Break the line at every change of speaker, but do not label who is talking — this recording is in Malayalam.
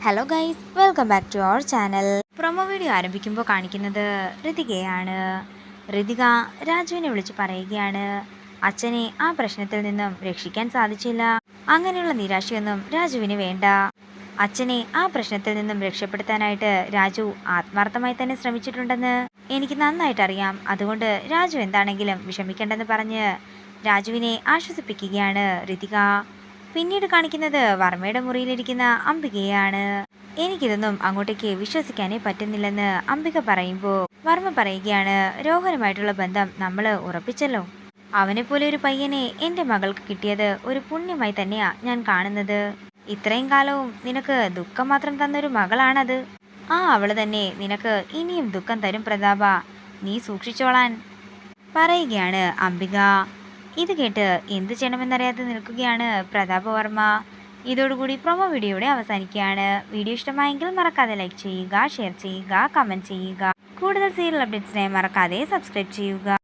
Hello guys, welcome back to our channel. Promo video ആരംഭിക്കുമ്പോൾ കാണിക്കുന്നത് ഋതികയാണ്. ഋതിക രാജുവിനെ വിളിച്ച് പറയുകയാണ്, അച്ഛനെ ആ പ്രശ്നത്തിൽ നിന്നും രക്ഷിക്കാൻ സാധിച്ചില്ല. അങ്ങനെയുള്ള നിരാശയൊന്നും രാജുവിന് വേണ്ട. അച്ഛനെ ആ പ്രശ്നത്തിൽ നിന്നും രക്ഷപ്പെടുത്താനായിട്ട് രാജു ആത്മാർത്ഥമായി തന്നെ ശ്രമിച്ചിട്ടുണ്ടെന്ന് എനിക്ക് നന്നായിട്ട് അറിയാം. അതുകൊണ്ട് രാജു എന്താണെങ്കിലും വിഷമിക്കേണ്ടെന്ന് പറഞ്ഞ് രാജുവിനെ ആശ്വസിപ്പിക്കുകയാണ് ഋതിക. പിന്നീട് കാണിക്കുന്നത് വർമ്മയുടെ മുറിയിലിരിക്കുന്ന അംബികയാണ്. എനിക്കിതൊന്നും അങ്ങോട്ടേക്ക് വിശ്വസിക്കാനേ പറ്റുന്നില്ലെന്ന് അംബിക പറയുമ്പോൾ വർമ്മ പറയുകയാണ്, രോഹനുമായിട്ടുള്ള ബന്ധം നമ്മൾ ഉറപ്പിച്ചല്ലോ. അവനെപ്പോലെ ഒരു പയ്യനെ എൻ്റെ മകൾക്ക് കിട്ടിയത് ഒരു പുണ്യമായി തന്നെയാ ഞാൻ കാണുന്നത്. ഇത്രയും കാലവും നിനക്ക് ദുഃഖം മാത്രം തന്നൊരു മകളാണത്. അവള് തന്നെ നിനക്ക് ഇനിയും ദുഃഖം തരും പ്രതാപ, നീ സൂക്ഷിച്ചോളാൻ പറയുകയാണ് അംബിക. ഇത് കേട്ട് എന്ത് ചെയ്യണമെന്നറിയാതെ നിൽക്കുകയാണ് പ്രതാപവർമ്മ. ഇതോടുകൂടി പ്രൊമോ വീഡിയോ ഇവിടെ അവസാനിക്കുകയാണ്. വീഡിയോ ഇഷ്ടമായെങ്കിൽ മറക്കാതെ ലൈക്ക് ചെയ്യുക, ഷെയർ ചെയ്യുക, കമൻറ്റ് ചെയ്യുക. കൂടുതൽ സീരിയൽ അപ്ഡേറ്റ്സിനായി മറക്കാതെ സബ്സ്ക്രൈബ് ചെയ്യുക.